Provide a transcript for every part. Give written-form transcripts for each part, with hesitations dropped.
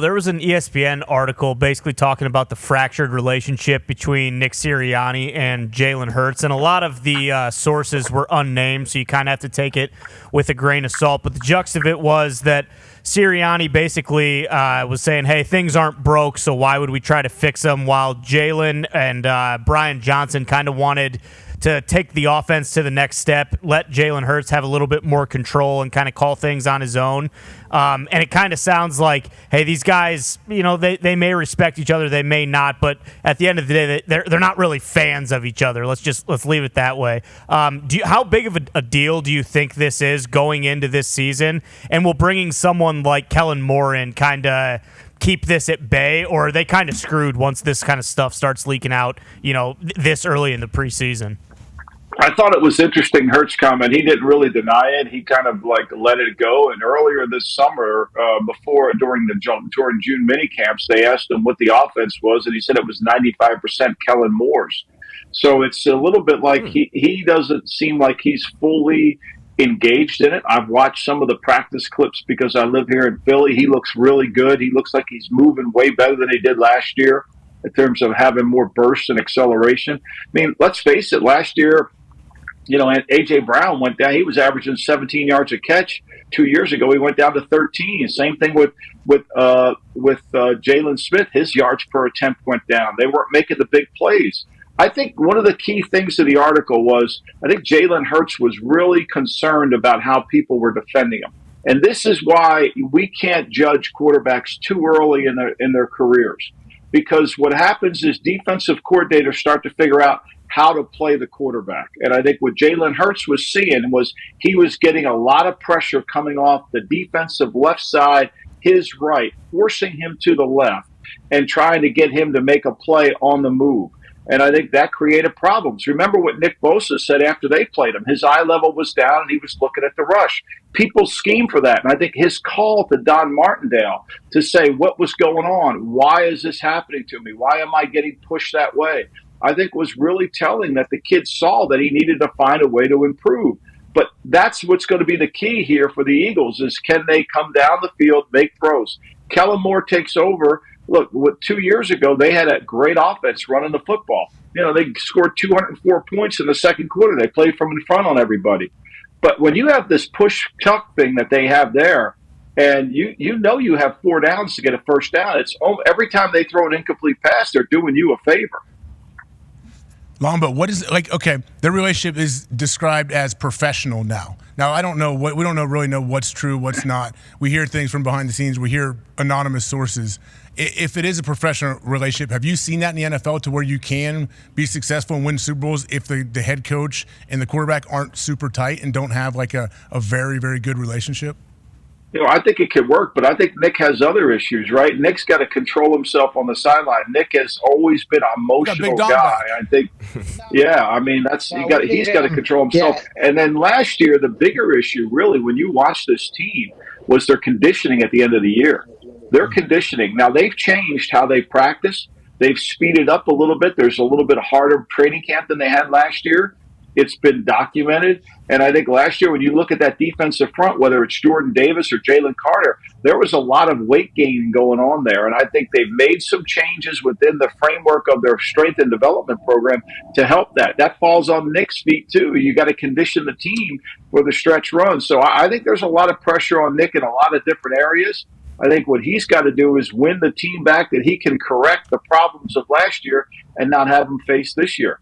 There was an ESPN article basically talking about the fractured relationship between Nick Sirianni and Jalen Hurts, and a lot of the sources were unnamed, so you kind of have to take it with a grain of salt. But the gist of it was that Sirianni basically was saying, hey, things aren't broke, so why would we try to fix them, while Jalen and Brian Johnson kind of wanted to take the offense to the next step, let Jalen Hurts have a little bit more control and kind of call things on his own. And it kind of sounds like, hey, these guys, they may respect each other, they may not, but at the end of the day, they're not really fans of each other. Let's leave it that way. How big of a deal do you think this is going into this season? And will bringing someone like Kellen Moore in kind of keep this at bay, or are they kind of screwed once this kind of stuff starts leaking out, this early in the preseason? I thought it was interesting, Hurt's comment. He didn't really deny it. He kind of let it go. And earlier this summer, during June mini camps, they asked him what the offense was, and he said it was 95% Kellen Moore's. So it's a little bit like he doesn't seem like he's fully engaged in it. I've watched some of the practice clips because I live here in Philly. He looks really good. He looks like he's moving way better than he did last year in terms of having more burst and acceleration. I mean, let's face it, last year, and A.J. Brown went down. He was averaging 17 yards a catch. 2 years ago, he went down to 13. Same thing with Jalen Smith. His yards per attempt went down. They weren't making the big plays. I think one of the key things of the article was I think Jalen Hurts was really concerned about how people were defending him. And this is why we can't judge quarterbacks too early in their careers. Because what happens is defensive coordinators start to figure out how to play the quarterback. And I think what Jalen Hurts was seeing was he was getting a lot of pressure coming off the defensive left side, his right, forcing him to the left and trying to get him to make a play on the move. And I think that created problems. Remember what Nick Bosa said after they played him. His eye level was down and he was looking at the rush. People scheme for that. And I think his call to Don Martindale to say what was going on, why is this happening to me? Why am I getting pushed that way? I think was really telling that the kid saw that he needed to find a way to improve. But that's what's going to be the key here for the Eagles is can they come down the field, make throws? Kellen Moore takes over. Look, 2 years ago, they had a great offense running the football. They scored 204 points in the second quarter. They played from in front on everybody. But when you have this push-tuck thing that they have there, and you have 4 downs to get a first down, it's every time they throw an incomplete pass, they're doing you a favor. Lombo, what is it like? Okay, their relationship is described as professional now. Now, we don't really know what's true, what's not. We hear things from behind the scenes. We hear anonymous sources. If it is a professional relationship, have you seen that in the NFL to where you can be successful and win Super Bowls if the head coach and the quarterback aren't super tight and don't have a very, very good relationship? I think it could work, but I think Nick has other issues, right? Nick's got to control himself on the sideline. Nick has always been an emotional guy. I think, he's got to control himself. Yeah. And then last year, the bigger issue, really, when you watch this team, was their conditioning at the end of the year. Their conditioning. Now, they've changed how they practice. They've speeded up a little bit. There's a little bit harder training camp than they had last year. It's been documented. And I think last year, when you look at that defensive front, whether it's Jordan Davis or Jalen Carter, there was a lot of weight gain going on there. And I think they've made some changes within the framework of their strength and development program to help that. That falls on Nick's feet, too. You got to condition the team for the stretch run. So I think there's a lot of pressure on Nick in a lot of different areas. I think what he's got to do is win the team back that he can correct the problems of last year and not have them face this year.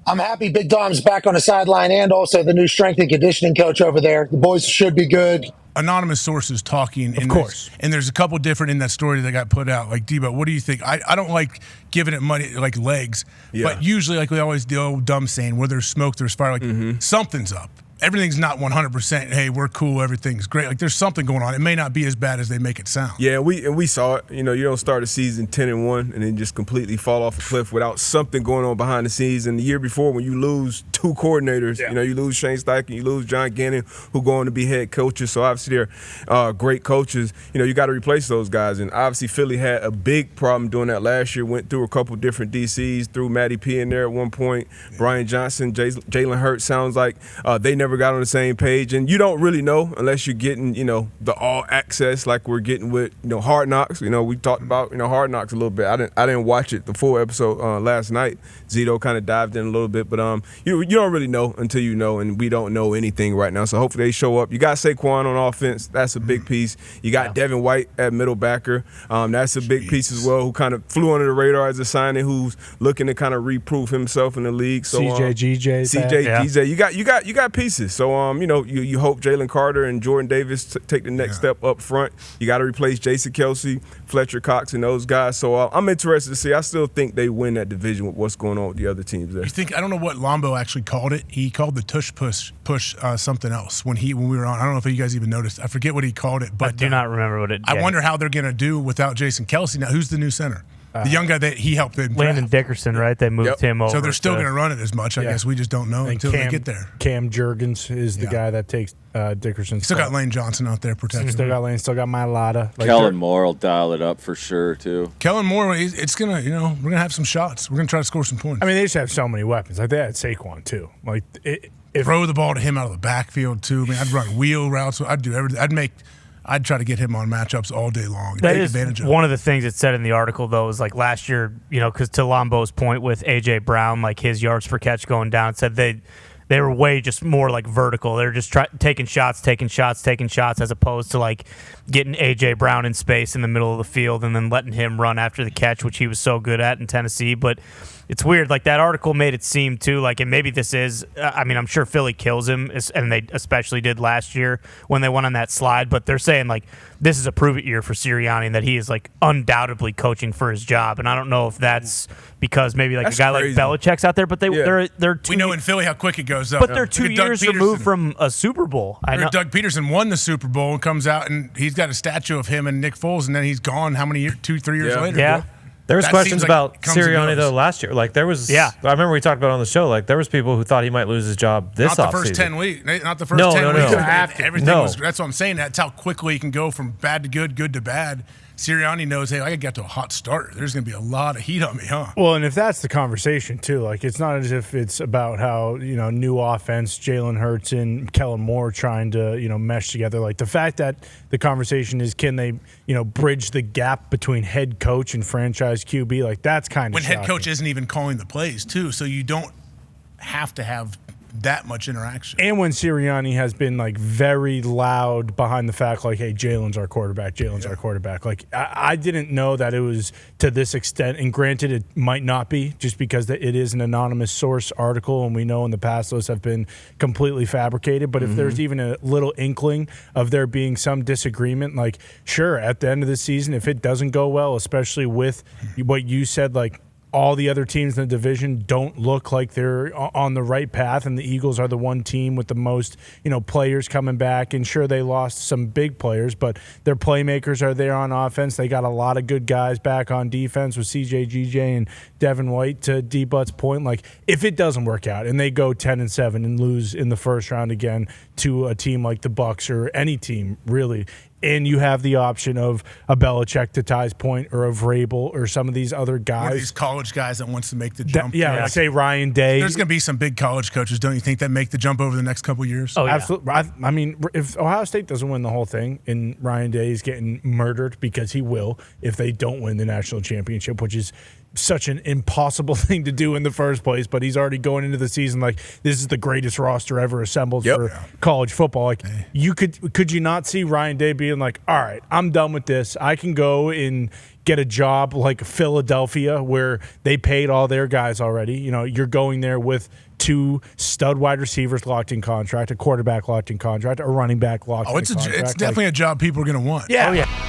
I'm happy Big Dom's back on the sideline and also the new strength and conditioning coach over there. The boys should be good. Anonymous sources talking. Of course. And there's a couple different in that story that got put out. Like, Debo, what do you think? I don't like giving it money, like legs. Yeah. But usually, like we always, the old dumb saying, where there's smoke, there's fire. Like, something's up. Everything's not 100%, hey, we're cool, everything's great. Like, there's something going on. It may not be as bad as they make it sound. Yeah, we saw it. You don't start a season 10-1 and then just completely fall off a cliff without something going on behind the scenes. And the year before, when you lose 2 coordinators, you lose Shane Steichen, you lose John Gannon, who go on to be head coaches. So, obviously, they're great coaches. You got to replace those guys. And, obviously, Philly had a big problem doing that last year, went through a couple different DCs, threw Matty P in there at one point. Brian Johnson, Jalen Hurts, sounds like they never never got on the same page. And you don't really know unless you're getting, the all access like we're getting with, Hard Knocks. We talked about, Hard Knocks a little bit. I didn't watch it, the full episode last night. Zito kind of dived in a little bit. But you don't really know until you know, and we don't know anything right now. So hopefully they show up. You got Saquon on offense. That's a big piece. You got Devin White at middle backer. That's a big piece as well, who kind of flew under the radar as a signing, who's looking to kind of reprove himself in the league. So GJ, you got pieces. So you hope Jalen Carter and Jordan Davis take the next step up front. You got to replace Jason Kelsey, Fletcher Cox, and those guys. So I'm interested to see. I still think they win that division with what's going on with the other teams there. I don't know what Lombo actually called it. He called the tush push something else when we were on. I don't know if you guys even noticed. I forget what he called it, but I do not remember what it. I wonder how they're going to do without Jason Kelsey. Now, who's the new center? The young guy that he helped them Landon Dickerson, right? They moved him over. So they're still going to run it as much. I guess we just don't know until they get there. Cam Jurgens is the guy that takes Dickerson. Still got Lane Johnson out there protecting. Still got Lane. Still got Mailata. Kellen Moore will dial it up for sure too. Kellen Moore, it's gonna, we're gonna have some shots. We're gonna try to score some points. I mean, they just have so many weapons. Like they had Saquon too. Like throw the ball to him out of the backfield too. I mean, I'd run wheel routes. I'd do everything. I'd try to get him on matchups all day long. That is one of the things it said in the article, though, is like last year, because to Lombo's point with A.J. Brown, like his yards per catch going down, it said they were way just more like vertical. They were just taking shots, as opposed to like getting A.J. Brown in space in the middle of the field and then letting him run after the catch, which he was so good at in Tennessee. But it's weird. Like that article made it seem too like, and maybe this is. I'm sure Philly kills him, and they especially did last year when they went on that slide. But they're saying like this is a prove it year for Sirianni, and that he is like undoubtedly coaching for his job. And I don't know if that's because maybe like a guy like Belichick's out there, but they're two. We know in Philly how quick it goes up. But they're 2 years removed from a Super Bowl. I know Doug Peterson won the Super Bowl and comes out and he's got a statue of him and Nick Foles, and then he's gone. How many years? 2-3 years later? Yeah. Bro? There was questions about Sirianni though last year. Like there was, I remember we talked about it on the show. Like there was people who thought he might lose his job this offseason. Not the first 10 weeks. Not the first 10 weeks. Everything was. That's what I'm saying. That's how quickly he can go from bad to good, good to bad. Sirianni knows, hey, I got to a hot start. There's going to be a lot of heat on me, huh? Well, and if that's the conversation too, like it's not as if it's about how new offense, Jalen Hurts and Kellen Moore trying to mesh together. Like the fact that the conversation is, can they bridge the gap between head coach and franchise QB? Like that's kind of when head coach isn't even calling the plays too, so you don't have to have that much interaction. And when Sirianni has been like very loud behind the fact like, hey, Jalen's our quarterback, our quarterback. Like I didn't know that it was to this extent, and granted it might not be just because it is an anonymous source article, and we know in the past those have been completely fabricated. But if there's even a little inkling of there being some disagreement, like sure, at the end of the season, if it doesn't go well, especially with what you said, like all the other teams in the division don't look like they're on the right path, and the Eagles are the one team with the most, players coming back. And sure, they lost some big players, but their playmakers are there on offense. They got a lot of good guys back on defense with CJ, GJ, and Devin White. To D-Butt's point, like if it doesn't work out and they go 10-7 and lose in the first round again to a team like the Bucs or any team really, and you have the option of a Belichick, to Ty's point, or a Vrabel or some of these other guys. One of these college guys that wants to make the jump. Like say Ryan Day. There's going to be some big college coaches, don't you think, that make the jump over the next couple of years? Oh, yeah. Absolutely. I mean, if Ohio State doesn't win the whole thing and Ryan Day is getting murdered, because he will if they don't win the national championship, which is such an impossible thing to do in the first place, but he's already going into the season like this is the greatest roster ever assembled for college football. Like you could you not see Ryan Day being like, all right, I'm done with this. I can go and get a job like Philadelphia where they paid all their guys already. You're going there with 2 stud wide receivers locked in contract, a quarterback locked in contract, a running back locked in contract. It's definitely a job people are going to want. Yeah. Oh, yeah.